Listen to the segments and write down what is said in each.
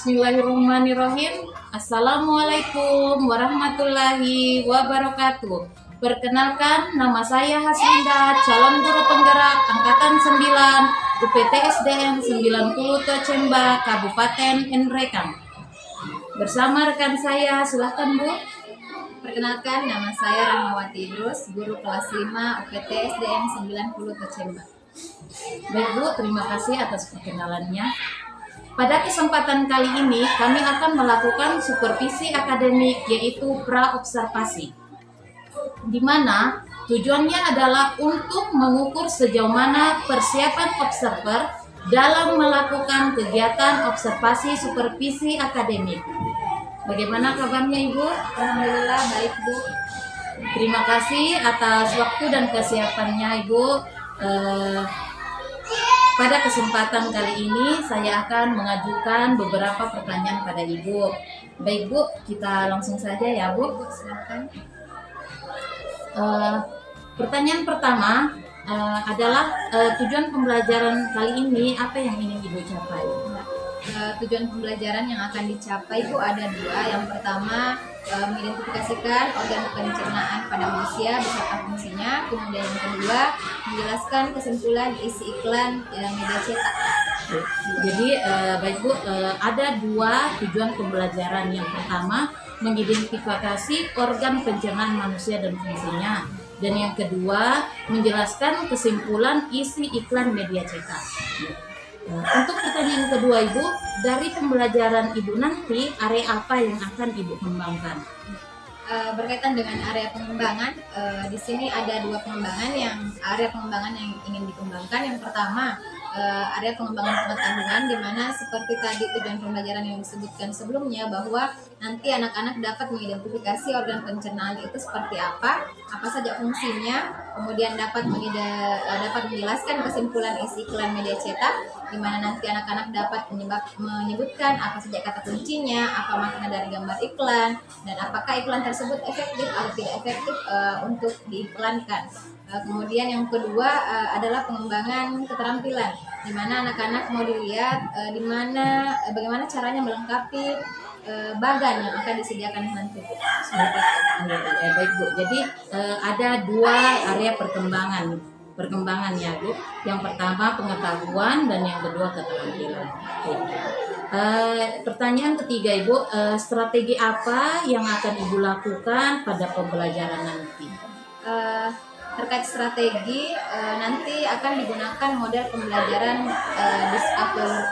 Bismillahirrahmanirrahim. Assalamualaikum warahmatullahi wabarakatuh. Perkenalkan, nama saya Haslinda, calon guru penggerak Angkatan 9 UPT SDN 90 Tocemba, Kabupaten Nrekang. Bersama rekan saya, silahkan Bu. Perkenalkan, nama saya Rahmawati Idrus, guru kelas 5 UPT SDN 90 Tocemba. Baik Bu, terima kasih atas perkenalannya. Pada kesempatan kali ini, kami akan melakukan supervisi akademik, yaitu pra-observasi, di mana tujuannya adalah untuk mengukur sejauh mana persiapan observer dalam melakukan kegiatan observasi supervisi akademik. Bagaimana kabarnya Ibu? Alhamdulillah baik Bu. Terima kasih atas waktu dan kesiapannya Ibu. Pada kesempatan kali ini saya akan mengajukan beberapa pertanyaan pada Ibu. Baik Bu, kita langsung saja ya Bu. Silakan. Pertanyaan pertama adalah tujuan pembelajaran kali ini apa yang ingin Ibu capai? Tujuan pembelajaran yang akan dicapai itu ada dua. Yang pertama, mengidentifikasikan organ pencernaan pada manusia beserta fungsinya. Kemudian yang kedua, menjelaskan kesimpulan isi iklan media cetak. Jadi baik Bu, ada dua tujuan pembelajaran. Yang pertama, mengidentifikasi organ pencernaan manusia dan fungsinya. Dan yang kedua, menjelaskan kesimpulan isi iklan media cetak. Untuk pertanyaan kedua Ibu, dari pembelajaran Ibu nanti, area apa yang akan Ibu kembangkan? Berkaitan dengan area pengembangan, di sini ada dua area pengembangan yang ingin dikembangkan. Yang pertama, area pengembangan pengetahuan, di mana seperti tadi tujuan pembelajaran yang disebutkan sebelumnya, bahwa nanti anak-anak dapat mengidentifikasi organ pencernaan itu seperti apa saja fungsinya, kemudian dapat menjelaskan kesimpulan isi iklan media cetak, di mana nanti anak-anak dapat menyebutkan apa saja kata kuncinya, apa makna dari gambar iklan, dan apakah iklan tersebut efektif atau tidak efektif untuk diiklankan. Kemudian yang kedua adalah pengembangan keterampilan, di mana anak-anak mau dilihat bagaimana caranya melengkapi bagan yang akan disediakan nanti. Baik Bu, jadi ada dua area perkembangan ya Bu. Yang pertama pengetahuan dan yang kedua keterampilan. Pertanyaan ketiga Ibu, strategi apa yang akan Ibu lakukan pada pembelajaran nanti? Terkait strategi, nanti akan digunakan model pembelajaran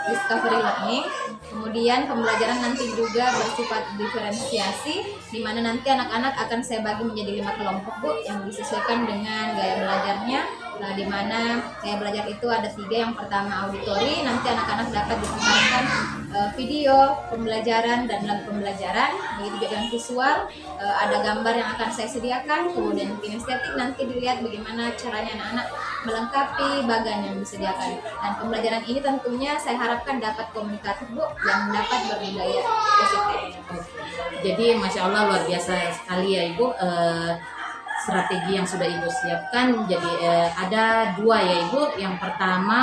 discovery learning. Kemudian pembelajaran nanti juga bersifat diferensiasi, di mana nanti anak-anak akan saya bagi menjadi 5 kelompok Bu, yang disesuaikan dengan gaya belajarnya. Di mana gaya belajar itu ada 3. Yang pertama auditori, nanti anak-anak dapat diperkenalkan video pembelajaran dan lagu pembelajaran. Begitu juga dengan visual, ada gambar yang akan saya sediakan. Kemudian kinestetik, nanti dilihat bagaimana caranya anak-anak melengkapi bagan yang disediakan. Dan pembelajaran ini tentunya saya harapkan dapat komunikatif Bu, yang dapat berbudaya positif. Jadi Masya Allah luar biasa sekali ya Ibu, strategi yang sudah Ibu siapkan. Jadi ada dua ya Ibu. Yang pertama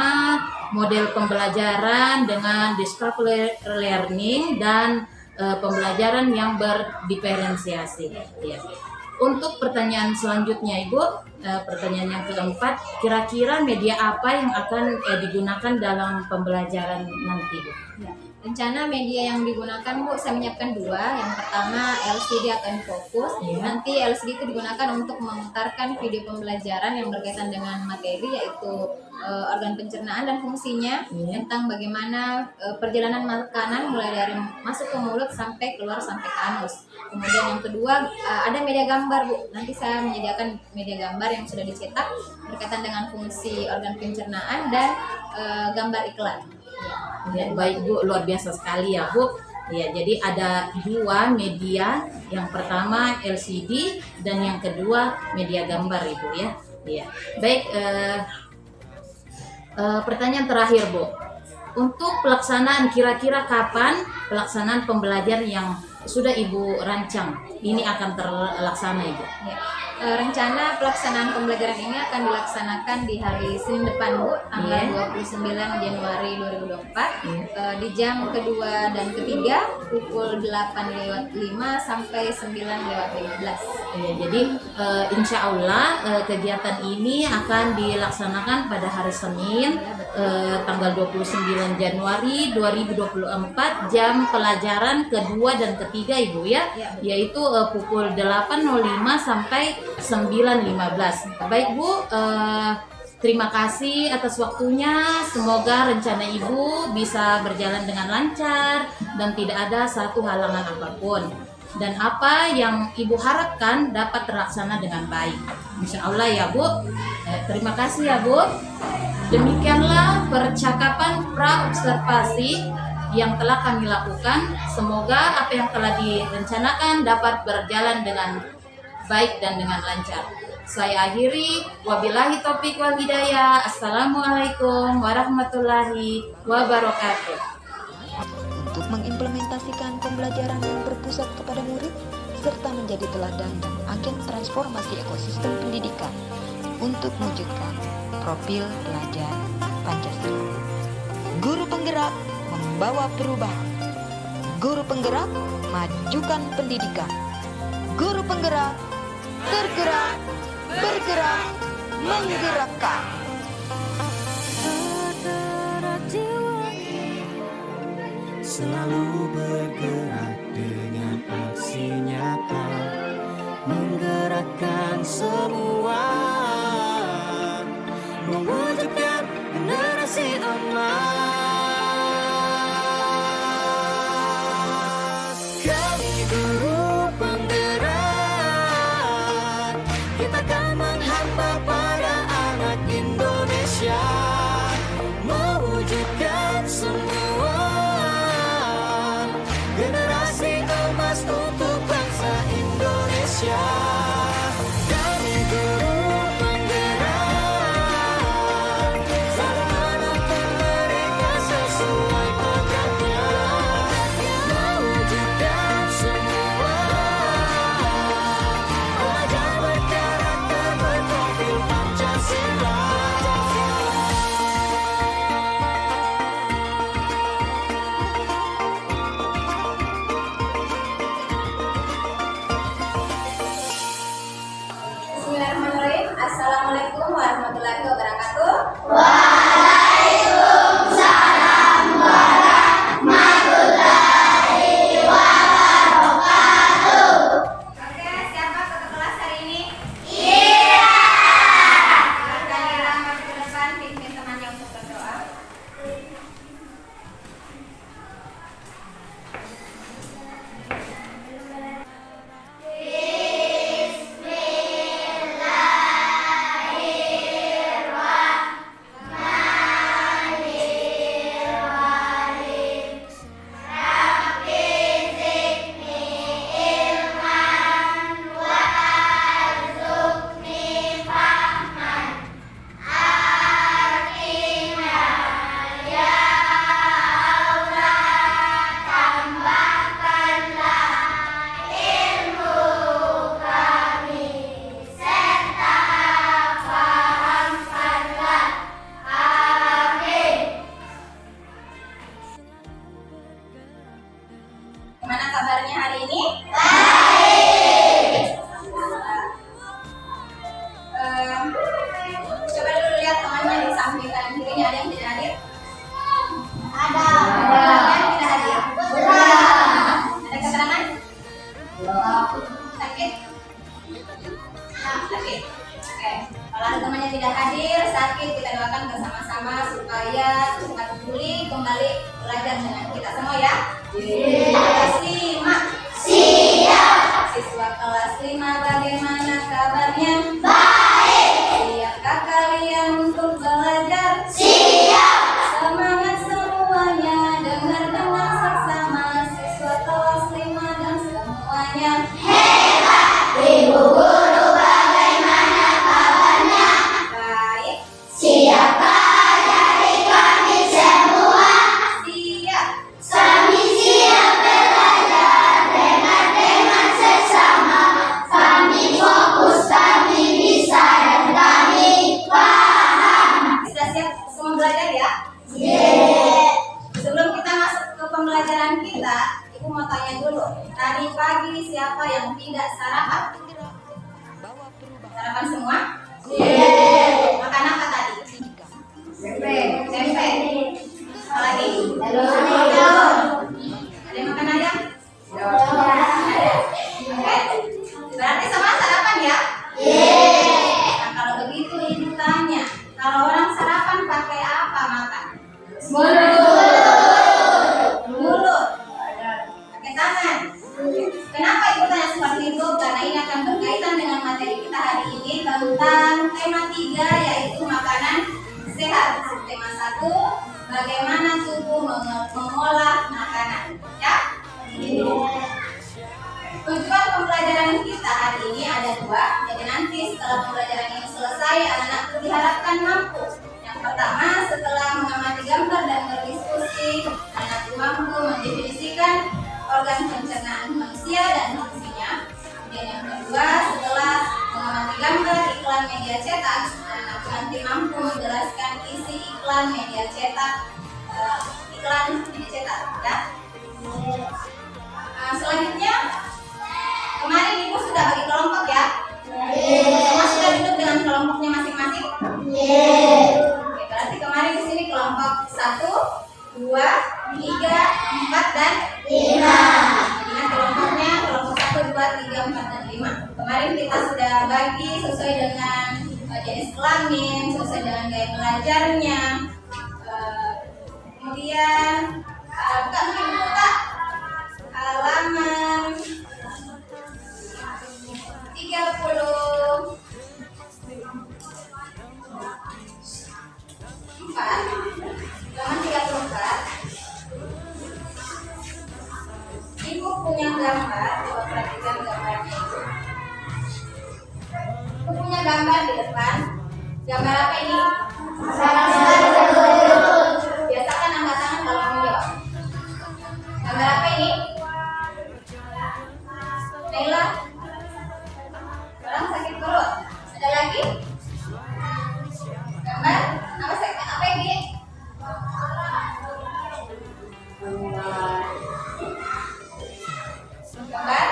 model pembelajaran dengan discovery learning dan pembelajaran yang berdiferensiasi ya. Untuk pertanyaan selanjutnya Ibu, pertanyaan yang keempat, kira-kira media apa yang akan digunakan dalam pembelajaran nanti Bu? Ya. Rencana media yang digunakan Bu, saya menyiapkan 2. Yang pertama LCD atau fokus. Nanti LCD itu digunakan untuk memutarkan video pembelajaran yang berkaitan dengan materi, yaitu organ pencernaan dan fungsinya, tentang bagaimana perjalanan makanan mulai dari masuk ke mulut sampai keluar sampai ke anus. Kemudian yang kedua ada media gambar Bu. Nanti saya menyediakan media gambar yang sudah dicetak berkaitan dengan fungsi organ pencernaan dan gambar iklan. Ya, baik Bu, luar biasa sekali ya Bu. Ya, jadi ada 2 media, yang pertama LCD dan yang kedua media gambar Ibu ya. Ya. Baik, pertanyaan terakhir Bu. Untuk pelaksanaan, kira-kira kapan pelaksanaan pembelajaran yang sudah Ibu rancang ini akan terlaksana Ibu? Ya. Rencana pelaksanaan pembelajaran ini akan dilaksanakan di hari Senin depan, Bu, tanggal Iya. 29 Januari 2024, Iya. di jam kedua dan ketiga pukul 8.05 sampai 9.15. Ya, jadi insya Allah kegiatan ini akan dilaksanakan pada hari Senin tanggal 29 Januari 2024, jam pelajaran kedua dan ketiga Ibu ya, Ya, betul. yaitu pukul 8.05 sampai 9.15. Baik Bu, terima kasih atas waktunya. Semoga rencana Ibu bisa berjalan dengan lancar dan tidak ada satu halangan apapun. Dan apa yang Ibu harapkan dapat terlaksana dengan baik. Insya Allah ya Bu. Terima kasih ya Bu. Demikianlah percakapan pra-observasi yang telah kami lakukan. Semoga apa yang telah direncanakan dapat berjalan dengan baik dan dengan lancar. Saya akhiri, wabillahi taufiq wal hidayah. Assalamualaikum warahmatullahi wabarakatuh. Untuk mengimplementasikan pembelajaran yang berpusat kepada murid serta menjadi teladan dan agen transformasi ekosistem pendidikan untuk mewujudkan profil pelajar Pancasila. Guru penggerak membawa perubahan. Guru penggerak majukan pendidikan. Guru penggerak tergerak, bergerak, menggerakkan. Selalu bergerak dengan aksi nyata, menggerakkan semua, mewujudkan generasi emas. Kami guru penggerak, kita akan menghamba pada anak Indonesia, mewujudkan semua generasi emas untuk bangsa Indonesia. Kami guru penggerak, selalu menuntun mereka sesuai kodratnya, mewujudkan semua pelajar berkarakter berprofil Pancasila. Bismillahirrahmanirrahim. Assalamualaikum warahmatullahi wabarakatuh. Oke, siapa satu kelas hari ini? Iya. Silakan kita maju ke depan, pimpin temannya untuk berdoa. Gimana kabarnya hari ini? Coba dulu lihat temannya di samping kanan kirinya, ada yang tidak hadir? Ada. Yang tidak hadir? Ada keterangan? Sakit? Sakit. Oke. Kalau ada temannya tidak hadir, sakit, kita doakan bersama-sama supaya cepat pulih kembali belajar dengan kita semua ya. Kelas 5. Siap. Siswa kelas 5 bagaimana kabarnya? Baik. Siapkah kalian untuk belajar? Siap. Semangat semuanya, dengar-dengar seksama siswa kelas 5 dan semuanya. Hebat. Ibu guru bagaimana kabarnya? Baik. Siapkah dari kami semua? Siap. Kami siap. siapa yang tidak sarapan? Sarapan semua? Makan apa tadi? Tempe. Apa lagi? Telur. Ada yang makan ayam? Ada. Oke. Berarti semua sarapan ya? Nah, kalau begitu ibu tanya, kalau orang sarapan pakai apa makan? Mulut. Pakai tangan. Kenapa ibu tanya seperti itu? Karena ini akan berkaitan dengan materi kita hari ini tentang tema 3, yaitu makanan sehat. Tema 1, bagaimana tubuh mengolah makanan. Ya? Tujuan pembelajaran kita hari ini ada 2. Jadi nanti setelah pembelajaran ini selesai, anak-anak diharapkan mampu. Yang pertama, setelah mengamati gambar dan berdiskusi, anak mampu mendefinisikan organ pencernaan manusia dan fungsinya. Kemudian yang kedua, setelah mengamati gambar iklan media cetak, anak nanti mampu menjelaskan isi iklan media cetak. Ya. Selanjutnya, kemarin ibu sudah bagi kelompok ya? Semua sudah duduk dengan kelompoknya masing-masing? Oke, berarti kemarin di sini kelompok 1, 2, 3, 4, dan 5. Jadi kelompoknya kelompok 1, 2, 3, 4, dan 5. Kemarin kita sudah bagi sesuai dengan jenis kelamin, sesuai dengan gaya belajarnya. Kemudian bukan mungkin buka halaman 34, halaman 34. Ibu punya gambar, coba perhatikan gambarnya itu. Ibu punya gambar di depan. Gambar apa ini? Biasakan angkat tangan kalau menjawab. Gambar apa ini? Naila? Orang sakit perut. Ada lagi? Gambar? Apa ini? Gambar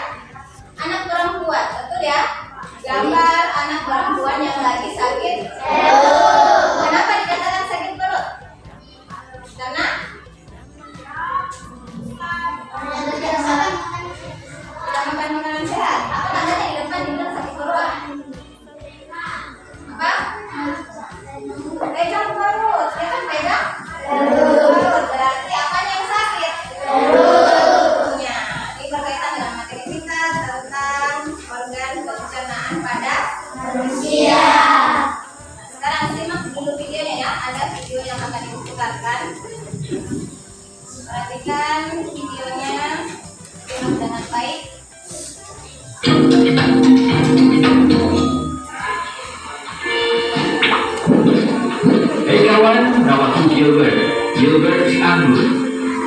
anak perempuan, betul ya? Gambar anak perempuan yang lagi sakit. Kenapa dikatakan sakit perut? Karena tidak makan makanan sehat. Apa tandanya di depan dibilang sakit perut? Apa? Pegang perut. Ya kan pegang? Perut. Berarti apanya yang sakit? Perutnya. Ini berkaitan dengan materi kita tentang organ pencernaan pada manusia. Nah, sekarang simak dulu videonya ya. Ada video yang akan diputarkan. Perhatikan videonya, simak dengan baik. Hei kawan, namaku Gilbert Anggur.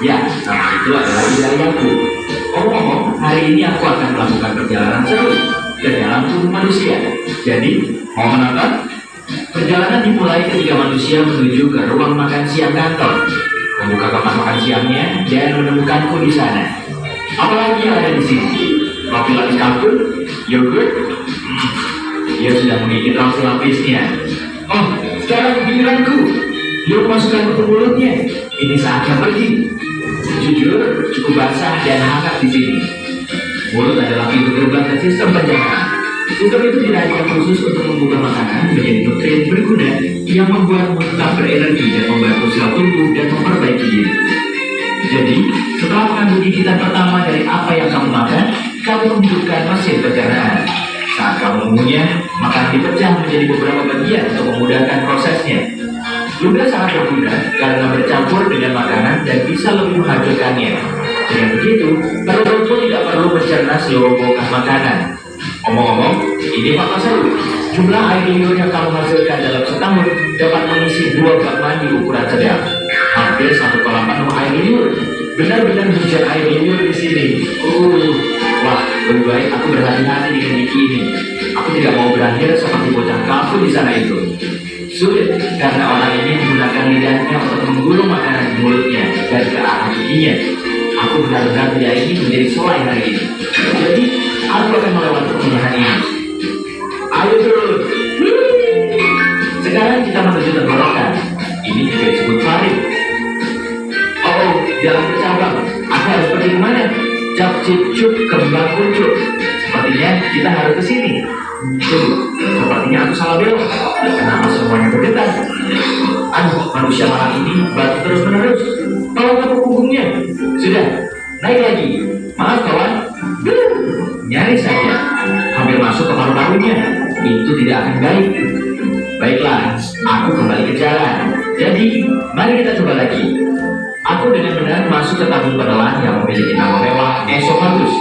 Ya, nama itu adalah wilayahku. Omong-omong, hari ini aku akan melakukan perjalanan seru ke dalam tubuh manusia. Jadi, mau menonton? Perjalanan dimulai ketika manusia menuju ke ruang makan siang kantor, membuka kotak makan siangnya dan menemukanku di sana. Apalagi yang ada di sini? Roti lapis kalkun, yogurt. Dia sudah menggigit roti lapisnya. Oh, sekarang giliranku. Yuk masukkan ke mulutnya. Ini saatnya pergi. Jujur, cukup basah dan hangat di sini. Mulut adalah pintu gerbang ke sistem pencernaan. Sistem itu dirancang khusus untuk membuka makanan menjadi nutrien berguna yang membuatmu tetap berenergi dan membantu sel tubuh dan memperbaiki diri. Jadi, setelah mengambil gigitan pertama dari apa yang kamu makan, kamu menghidupkan mesin pencernaan. Saat kamu mengunyah, makanan dipecah menjadi beberapa bagian untuk memudahkan prosesnya. Ludah sangat berguna karena bercampur dengan makanan dan bisa lebih menghancurkannya. Dengan begitu, perut pun tidak perlu mencerna seluruh bongkah makanan. Omong-omong, ini fakta seru. Jumlah air liur yang kamu hasilkan dalam setahun dapat mengisi 2 bak mandi ukuran sedang. Hampir 1 kolam penuh air liur. Benar-benar hujan air liur di sini. Wah, lebih baik aku berhati-hati dengan gigi ini. Aku tidak mau berakhir seperti bocah kafu di sana itu. Sulit karena orang ini menggunakan lidahnya untuk menggulung makanan di mulutnya dan ke arah giginya. Aku benar-benar tidak ingin menjadi selai hari ini. Jadi, aku akan melewati pemilihan ini. Ayo terus. Sekarang kita menuju tenggorokan. Ini juga disebut faring. Oh, jalan bercabang. Aku harus pergi kemana? Cap cip cup kembang kucuk. Sepertinya kita harus ke sini. Tunggu, sepertinya aku salah belok. Kenapa semuanya bergetar? Aduh, manusia malam ini batu terus menerus. Tolong tepuk punggungnya. Sudah, naik lagi. Maaf kawan. Nyaris saja. Hampir masuk ke paru-parunya. Itu tidak akan baik. Baiklah, aku kembali ke jalan. Jadi, mari kita coba lagi. Aku benar-benar masuk ke tabung penelan yang memiliki nama mewah esophagus.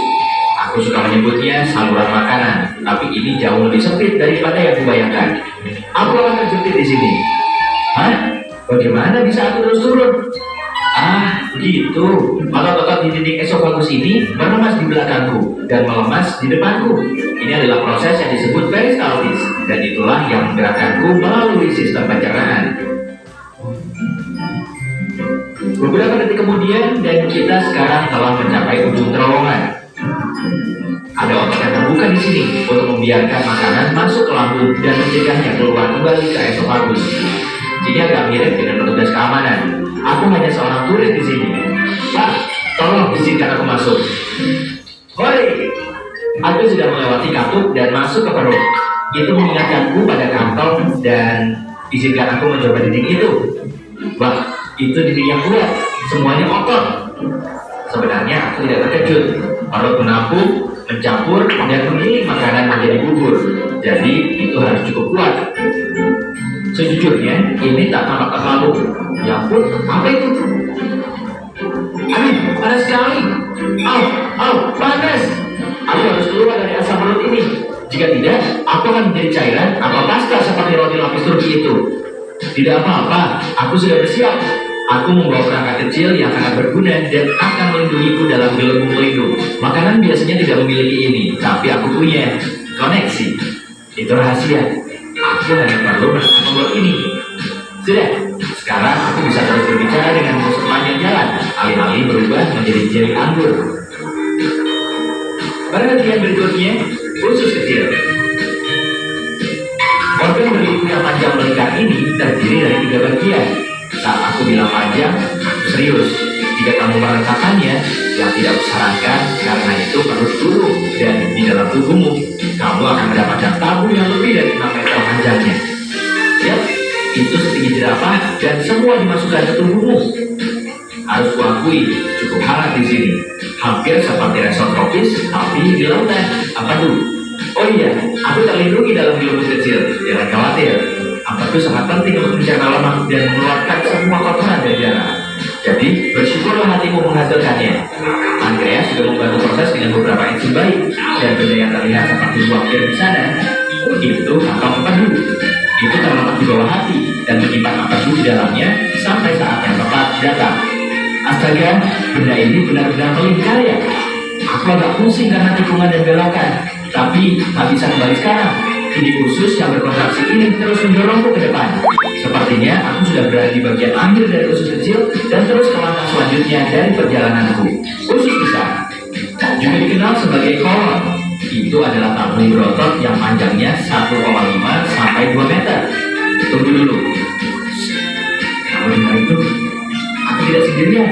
Aku suka menyebutnya saluran makanan, tapi ini jauh lebih sempit daripada yang kubayangkan. Aku akan terjepit di sini. Hah? Bagaimana bisa aku terus turun? Ah, begitu. Otot-otot di dinding esophagus ini meremas di belakangku dan melemas di depanku. Ini adalah proses yang disebut peristaltis, dan itulah yang menggerakkanku melalui sistem pencernaan. Beberapa detik kemudian, dan kita sekarang telah mencapai ujung terowongan. Ada otot yang terbuka di sini untuk membiarkan makanan masuk ke lambung dan mencegahnya keluar kembali ke esophagus. Ini agak mirip dengan petugas keamanan. Aku hanya seorang turis di sini. Pak, tolong izinkan aku masuk. Hoi! Aku sudah melewati katup dan masuk ke perut. Itu mengingatkanku pada kantong dan izinkan aku mencoba dinding itu. Wah, itu dinding yang kuat. Semuanya otot. Sebenarnya aku tidak terkejut. Perut menampung, mencampur, dan memilih makanan menjadi bubur. Jadi, itu harus cukup kuat. Sejujurnya, ini tak tampak terlalu. Ya ampun, apa itu? Aduh, panas sekali. Panas. Aku harus keluar dari asam perut ini. Jika tidak, aku akan menjadi cairan atau pasta seperti roti lapis Turki itu. Tidak apa-apa, aku sudah bersiap. Aku membawa perangkat kecil yang sangat berguna dan akan melindungiku dalam gelembung pelindung. Makanan biasanya tidak memiliki ini, tapi aku punya koneksi. Itu rahasia. Aku hanya perlu menekan tombol ini. Sudah, sekarang aku bisa terus berbicara dengan sepanjang jalan, alih-alih berubah menjadi jeli anggur. Pada bagian berikutnya, usus kecil. Organ berliku yang panjang melingkar ini terdiri dari 3 bagian. Saat aku bilang panjang, aku serius. Jika kamu merentakannya, yang tidak kusarankan karena itu perlu turun dan di dalam tubuhmu, kamu akan mendapatkan tabung yang lebih dari 6 meter panjangnya. Yap, itu setinggi jerapah dan semua dimasukkan ke tubuhmu. Harus kuakui, cukup hangat di sini. Hampir seperti resort tropis, tapi di lautan. Apa tuh? Oh iya, aku terlindungi dalam gelembung kecil. Jangan khawatir. Apa itu sangat penting untuk mencerna lemak dan mengeluarkan semua kotoran dari darah. Jadi, bersyukurlah hatimu menghasilkannya. Andreas sudah membantu proses dengan beberapa enzim baik, dan benda yang terlihat seperti buah pir di sana, itu kantong empedu. Itu terletak di bawah hati dan menyimpan empedu di dalamnya sampai saat yang tepat datang. Astaga, benda ini benar-benar melingkar ya. Aku agak pusing karena tikungan dan belokan, tapi tak bisa kembali sekarang. Ini usus yang berkontraksi ini terus mendorongku ke depan. Sepertinya aku sudah berada di bagian akhir dari usus kecil dan terus ke langkah selanjutnya dari perjalananku. Usus besar, juga dikenal sebagai kolon. Itu adalah tabung berotot yang panjangnya 1,5 sampai 2 meter. Tunggu dulu. Kamu dengar itu? Aku tidak sendirian.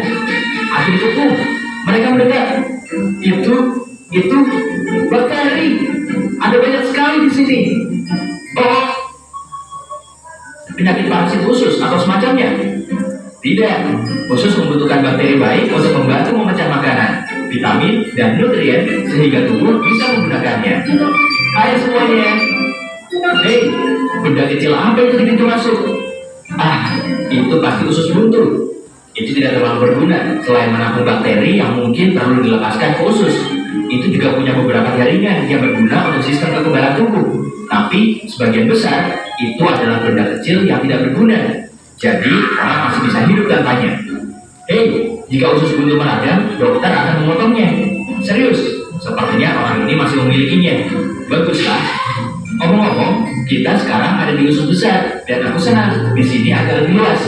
Aku dikepung. Mereka mendekat. Itu bakteri. Ada banyak sekali di sini. Oh, penyakit parasit usus atau semacamnya? Tidak. Usus membutuhkan bakteri baik untuk membantu memecah makanan, vitamin, dan nutrien sehingga tubuh bisa menggunakannya. Hai semuanya. Hei, benda kecil apa itu di pintu masuk? Ah, itu pasti usus buntu. Itu tidak terlalu berguna selain menampung bakteri yang mungkin perlu dilepaskan ke usus. Itu juga punya beberapa jaringan yang berguna untuk sistem kekebalan tubuh. Tapi sebagian besar itu adalah benda kecil yang tidak berguna. Jadi orang masih bisa hidup tanpanya. Hei, jika usus buntu meradang, dokter akan memotongnya. Serius, sepertinya orang ini masih memilikinya. Baguslah. Ngomong-ngomong, kita sekarang ada di usus besar dan aku senang di sini agak lebih luas.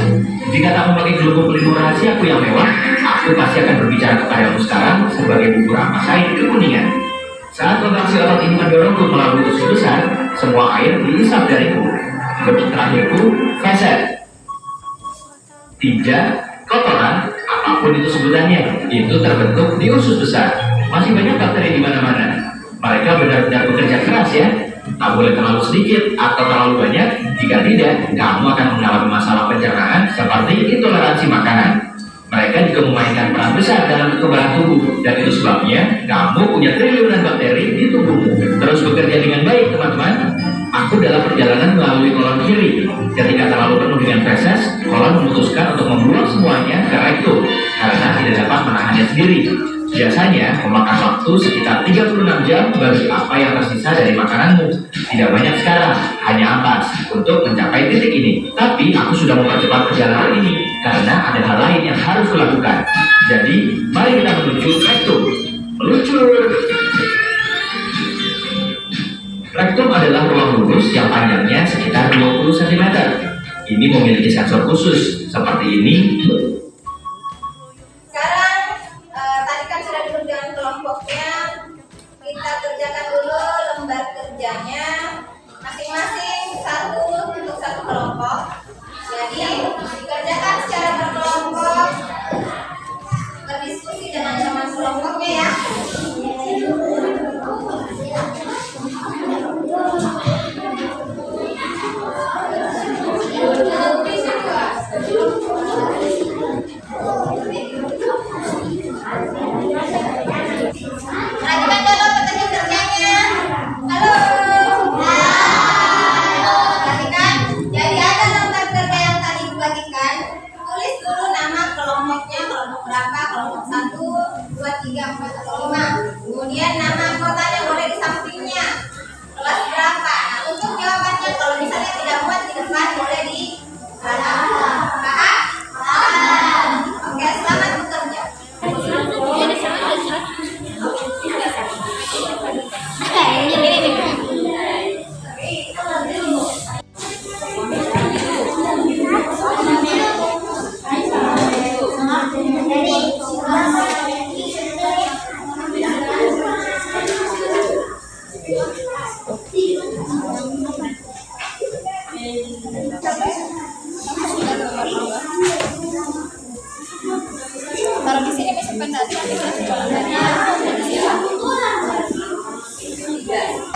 Jika tak memakai gelembung pelindung rahasiaku yang mewah, aku pasti akan berbicara kepadamu sekarang sebagai bubur ampas air kekuningan. Saat kontraksi otot ini mendorongku melalui usus besar, semua air dihisap dariku. Bentuk terakhirku, feses. Tinja, kotoran, apapun itu sebutannya, itu terbentuk di usus besar. Masih banyak bakteri di mana-mana. Mereka benar-benar bekerja keras ya. Tak boleh terlalu sedikit atau terlalu banyak. Jika tidak, kamu akan mengalami masalah pencernaan seperti intoleransi makanan. Mereka juga memainkan peran besar dalam kekebalan tubuh, dan itu sebabnya kamu punya triliunan bakteri di tubuhmu. Terus bekerja dengan baik, teman-teman. Aku dalam perjalanan melalui kolon kiri. Ketika terlalu penuh dengan feses, kolon memutuskan untuk membuang semuanya ke rektum karena tidak dapat menahannya sendiri. Biasanya memakan waktu sekitar 36 jam bagi apa yang tersisa dari makananmu. Tidak banyak sekarang, hanya ampas untuk mencapai titik ini. Tapi aku sudah mempercepat perjalanan ini karena ada hal lain yang harus kulakukan. Jadi, mari kita menuju rektum. Meluncur! Rektum adalah ruang lurus yang panjangnya sekitar 20 cm. Ini memiliki sensor khusus seperti ini. Sekarang tadi kan sudah duduk dengan kelompoknya. Kita kerjakan dulu lembar kerjanya masing-masing untuk satu kelompok. Jadi dikerjakan secara berkelompok, berdiskusi dengan teman kelompoknya ya. Perhatikan dulu petunjuk kerjanya. Halo. Perhatikan. Jadi ada lembar kerja yang tadi dibagikan. Tulis dulu nama kelompoknya, kelompok berapa, kelompok 1, 2, 3, 4, atau 5. Kemudian nama anggotanya boleh di sampingnya. Kelas berapa? Nah, untuk jawabannya kalau misalnya tidak muat di depan boleh di belakang. Paham? Oke, selamat bekerja. Taruh di sini besok pendatang.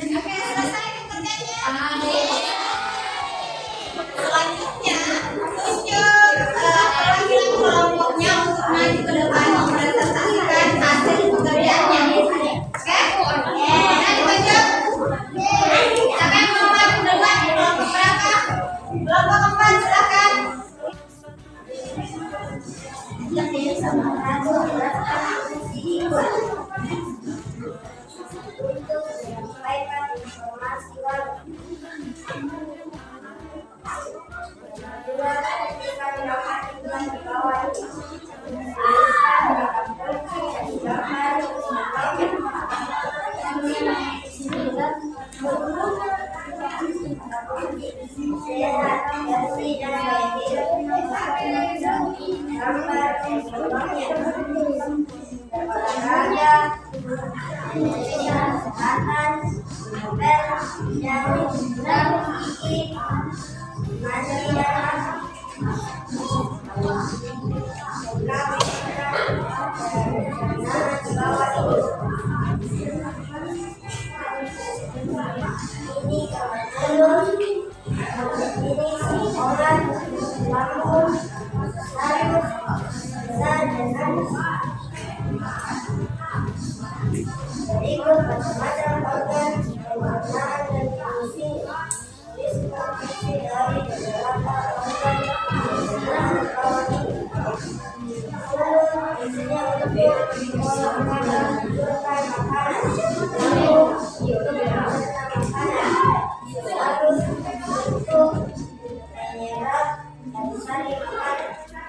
Oke, selesai pekerjaannya. Selanjutnya, tunjuk perwakilan kelompoknya untuk maju ke depan mempresentasikan hasil pekerjaannya. Oke? Nah, ditunjuk. Siapa yang mau maju duluan? Kelompok berapa? Kelompok 4, silakan.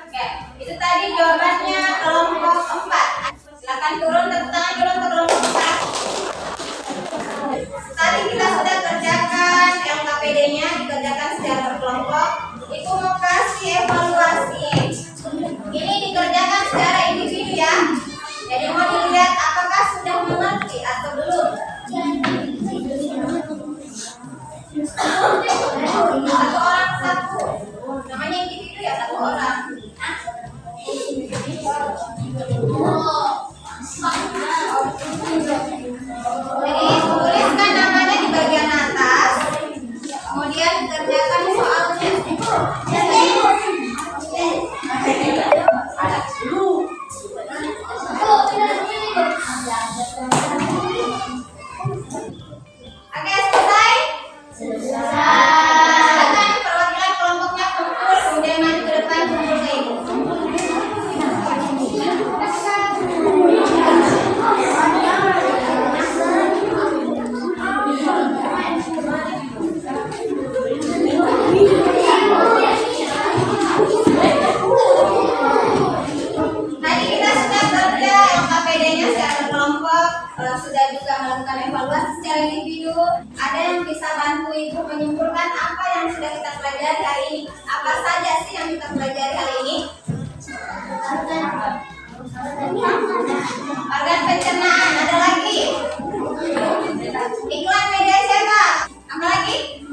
Oke, itu tadi jawabannya kelompok 4. Silakan Tadi kita sudah kerja LKPD-nya secara kelompok, sudah juga melakukan evaluasi secara individu. Ada yang bisa bantu Ibu menyimpulkan apa yang sudah kita pelajari hari ini? Apa saja sih yang kita pelajari hari ini? Organ pencernaan, ada lagi? Iklan media cetak, apa lagi?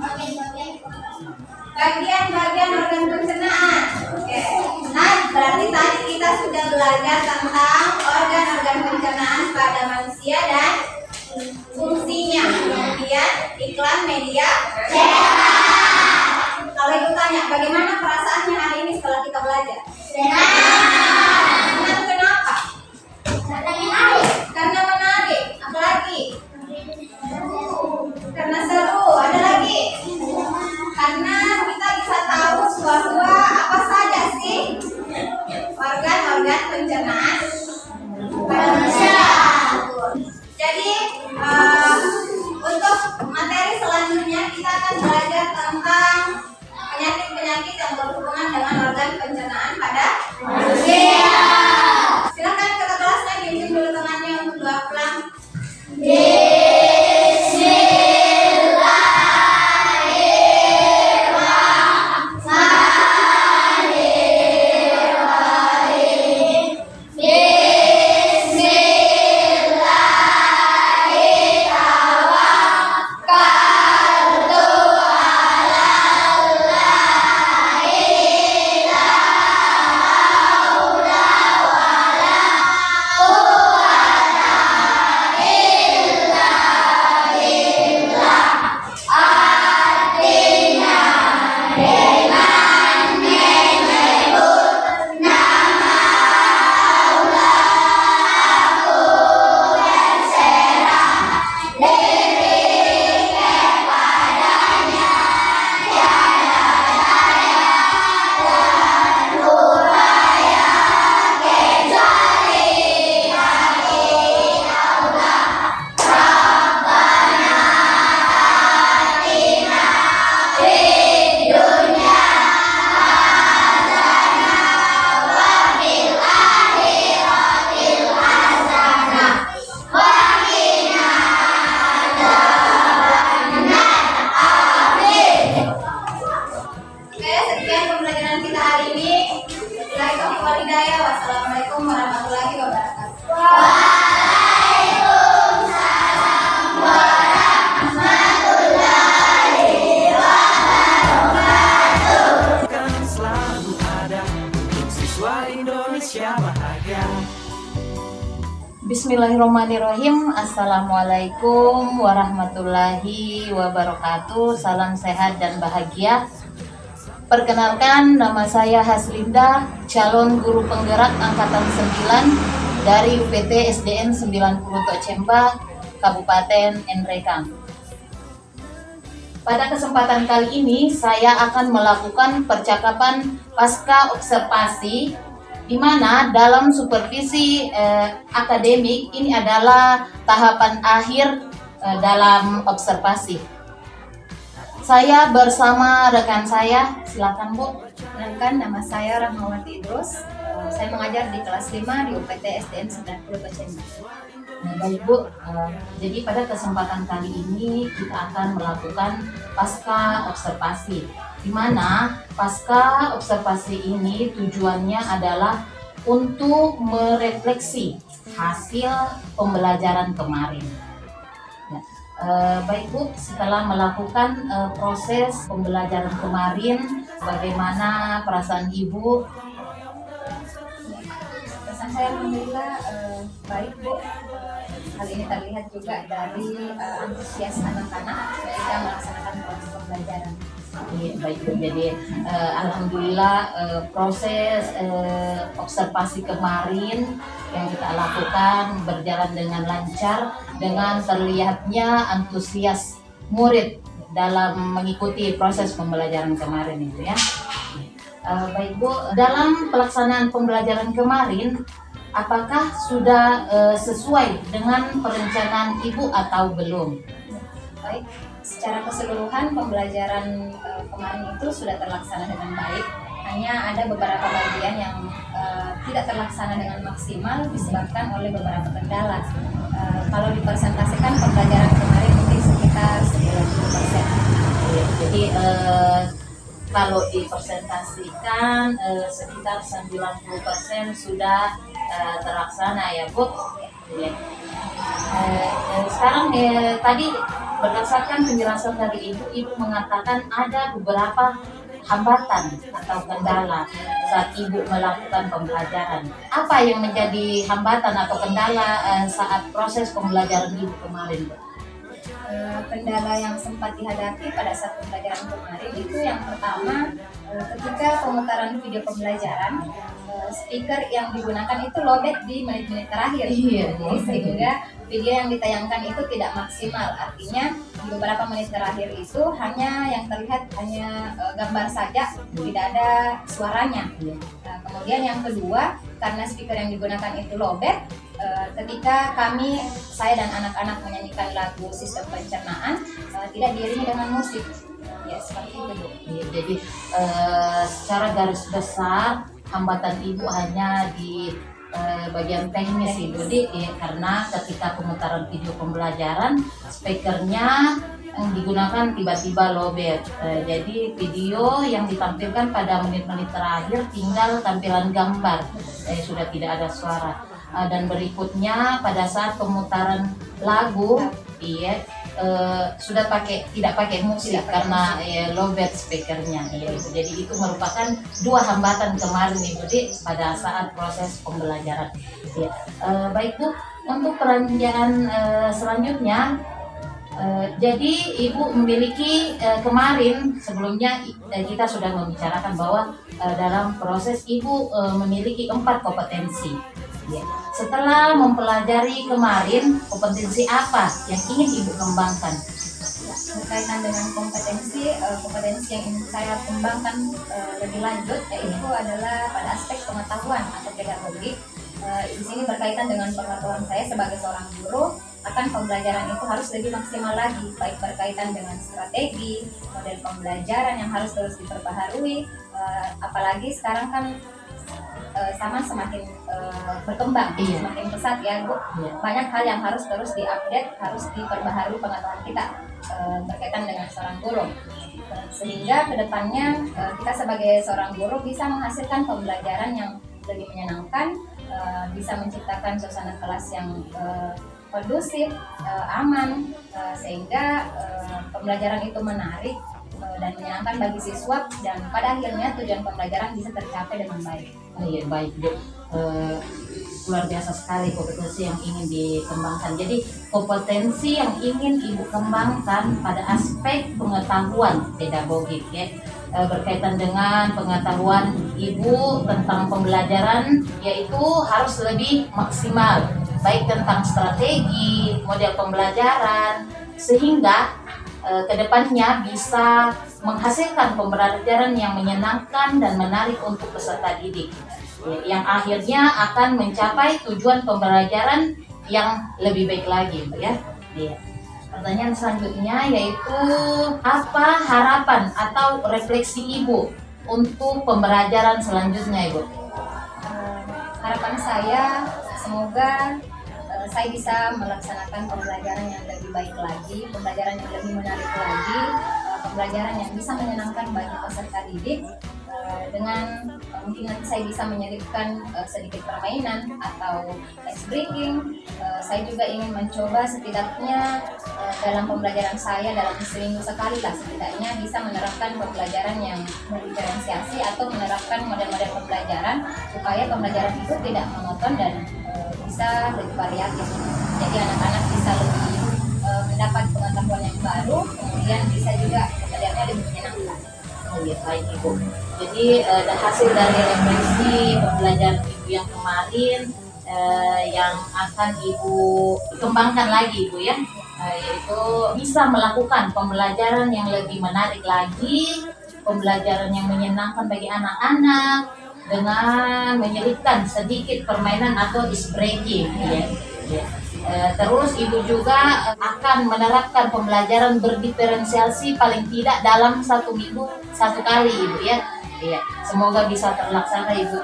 Bagian-bagian organ pencernaan. Oke. Nah, berarti tadi kita sudah belajar tentang organ-organ pencernaan pada manusia dan fungsinya. Kemudian iklan media cetak. Kalau Ibu tanya, bagaimana perasaannya hari ini setelah kita belajar? Senang. Kenapa? Karena menarik. Apalagi? Karena seru. Ada lagi? Karena kita bisa tahu bahwa apa saja sih organ-organ pencernaan pada manusia. Jadi untuk materi selanjutnya kita akan belajar tentang penyakit-penyakit yang berhubungan dengan organ pencernaan pada manusia. Silakan ketua kelasnya diunjuk dulu tangannya untuk doa pulang. Oke, sekian pembelajaran kita hari ini. Wassalamualaikum warahmatullahi wabarakatuh. Kan selalu ada untuk siswa Indonesia bahagia. Bismillahirrahmanirrahim. Assalamualaikum warahmatullahi wabarakatuh. Salam sehat dan bahagia. Perkenalkan, nama saya Haslinda, calon guru penggerak angkatan 9 dari UPT SDN 90 Tocemba, Kabupaten Nrekang. Pada kesempatan kali ini saya akan melakukan percakapan pasca observasi, di mana dalam supervisi akademik ini adalah tahapan akhir dalam observasi. Saya bersama rekan saya, silakan Bu. Perkenalkan, nama saya Rahmawati Idrus. Saya mengajar di kelas 5 di UPT SDN 90 Tocemba. Nah, baik Bu, jadi pada kesempatan kali ini kita akan melakukan pasca observasi, di mana pasca observasi ini tujuannya adalah untuk merefleksi hasil pembelajaran kemarin. Baik Bu, setelah melakukan proses pembelajaran kemarin, bagaimana perasaan Ibu? Pesan saya alhamdulillah baik Bu. Hal ini terlihat juga dari antusias anak-anak ketika melaksanakan proses pembelajaran. Iya, baik Bu. Jadi alhamdulillah proses observasi kemarin yang kita lakukan berjalan dengan lancar, dengan terlihatnya antusias murid dalam mengikuti proses pembelajaran kemarin itu ya. Baik Bu, dalam pelaksanaan pembelajaran kemarin, apakah sudah sesuai dengan perencanaan Ibu atau belum? Baik, secara keseluruhan pembelajaran kemarin itu sudah terlaksana dengan baik. Hanya ada beberapa bagian yang tidak terlaksana dengan maksimal disebabkan oleh beberapa kendala. Kalau dipresentasikan pembelajaran kemarin mungkin sekitar 90%. Jadi kalau dipresentasikan sekitar 90% sudah terlaksana ya Bu. Ya. Sekarang tadi berdasarkan penjelasan dari Ibu mengatakan ada beberapa hambatan atau kendala saat Ibu melakukan pembelajaran. Apa yang menjadi hambatan atau kendala saat proses pembelajaran Ibu kemarin, Bu? Kendala yang sempat dihadapi pada saat pembelajaran kemarin itu yang pertama, ketika pemutaran video pembelajaran, speaker yang digunakan itu lowbat di menit-menit terakhir. Iya. Jadi sehingga video yang ditayangkan itu tidak maksimal. Artinya di beberapa menit terakhir itu hanya yang terlihat hanya gambar saja, tidak ada suaranya. Nah, kemudian yang kedua, karena speaker yang digunakan itu lowbat, ketika saya dan anak-anak menyanyikan lagu sistem pencernaan tidak diiringi dengan musik. Ya, seperti itu, Bu. Ya, jadi secara garis besar hambatan Ibu hanya di bagian teknis Ibu, karena ketika pemutaran video pembelajaran speakernya yang digunakan tiba-tiba lowbat. Jadi video yang ditampilkan pada menit-menit terakhir tinggal tampilan gambar, sudah tidak ada suara. Dan berikutnya pada saat pemutaran lagu, sudah tidak pakai musik karena lowbat speakernya. Jadi itu merupakan dua hambatan kemarin Ibu pada saat proses pembelajaran. Baik Bu, untuk perancangan selanjutnya, jadi Ibu memiliki kemarin sebelumnya kita sudah membicarakan bahwa dalam proses Ibu memiliki 4 kompetensi. Setelah mempelajari kemarin, kompetensi apa yang ingin Ibu kembangkan? Berkaitan dengan kompetensi yang ingin saya kembangkan lebih lanjut yaitu adalah pada aspek pengetahuan atau pedagogik. Di sini berkaitan dengan pengetahuan saya sebagai seorang guru akan pembelajaran itu harus lebih maksimal lagi, baik berkaitan dengan strategi, model pembelajaran yang harus terus diperbaharui, apalagi sekarang kan zaman semakin berkembang, semakin pesat ya Bu. Banyak hal yang harus terus diupdate, harus diperbaharui pengetahuan kita berkaitan dengan seorang guru. Sehingga kedepannya kita sebagai seorang guru bisa menghasilkan pembelajaran yang lebih menyenangkan, bisa menciptakan suasana kelas yang kondusif, aman, sehingga pembelajaran itu menarik dan menyenangkan bagi siswa, dan pada akhirnya tujuan pembelajaran bisa tercapai dengan baik. Iya, baik Bu. Luar biasa sekali kompetensi yang ingin dikembangkan. Jadi kompetensi yang ingin Ibu kembangkan pada aspek pengetahuan pedagogik berkaitan dengan pengetahuan Ibu tentang pembelajaran, yaitu harus lebih maksimal, baik tentang strategi, model pembelajaran, sehingga kedepannya bisa menghasilkan pembelajaran yang menyenangkan dan menarik untuk peserta didik, yang akhirnya akan mencapai tujuan pembelajaran yang lebih baik lagi, ya. Pertanyaan selanjutnya yaitu apa harapan atau refleksi Ibu untuk pembelajaran selanjutnya, Ibu? Harapan saya semoga saya bisa melaksanakan pembelajaran yang lebih baik lagi, pembelajaran yang lebih menarik lagi, pembelajaran yang bisa menyenangkan bagi peserta didik, dengan mungkin nanti saya bisa menyelipkan sedikit permainan atau ice breaking. Saya juga ingin mencoba setidaknya dalam pembelajaran saya dalam seminggu sekali lah setidaknya bisa menerapkan pembelajaran yang berdiferensiasi atau menerapkan model-model pembelajaran supaya pembelajaran itu tidak monoton dan bisa lebih variatif. Jadi anak-anak bisa lebih mendapat pengetahuan yang baru, kemudian bisa juga pembelajarannya lebih menyenangkan. Iya, baik Ibu. Jadi hasil dari refleksi pembelajaran Ibu yang kemarin yang akan Ibu kembangkan lagi Ibu ya, yaitu bisa melakukan pembelajaran yang lebih menarik lagi, pembelajaran yang menyenangkan bagi anak-anak dengan menyelipkan sedikit permainan atau ice breaking ya. Terus Ibu juga akan menerapkan pembelajaran berdiferensiasi paling tidak dalam 1 minggu 1 kali Ibu ya. Iya, semoga bisa terlaksana Ibu.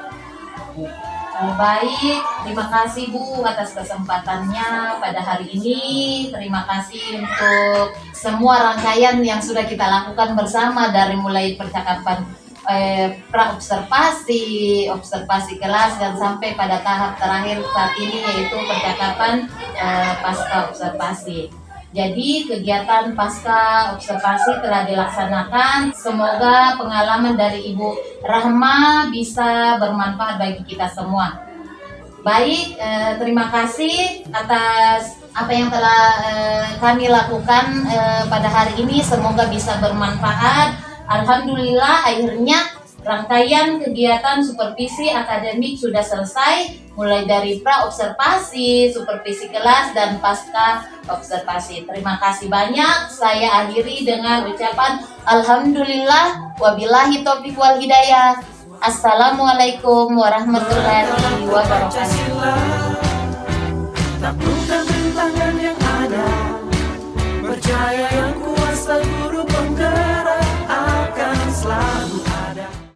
Baik, terima kasih Bu atas kesempatannya pada hari ini. Terima kasih untuk semua rangkaian yang sudah kita lakukan bersama dari mulai percakapan pra-observasi, observasi kelas, dan sampai pada tahap terakhir saat ini yaitu percakapan pasca observasi. Jadi kegiatan pasca observasi telah dilaksanakan. Semoga pengalaman dari Ibu Rahma bisa bermanfaat bagi kita semua. Baik, terima kasih atas apa yang telah kami lakukan pada hari ini. Semoga bisa bermanfaat. Alhamdulillah akhirnya rangkaian kegiatan supervisi akademik sudah selesai, mulai dari pra-observasi, supervisi kelas, dan pasca observasi. Terima kasih banyak. Saya akhiri dengan ucapan Alhamdulillah, wabillahi taufiq wal hidayah. Assalamualaikum warahmatullahi wabarakatuh. Tak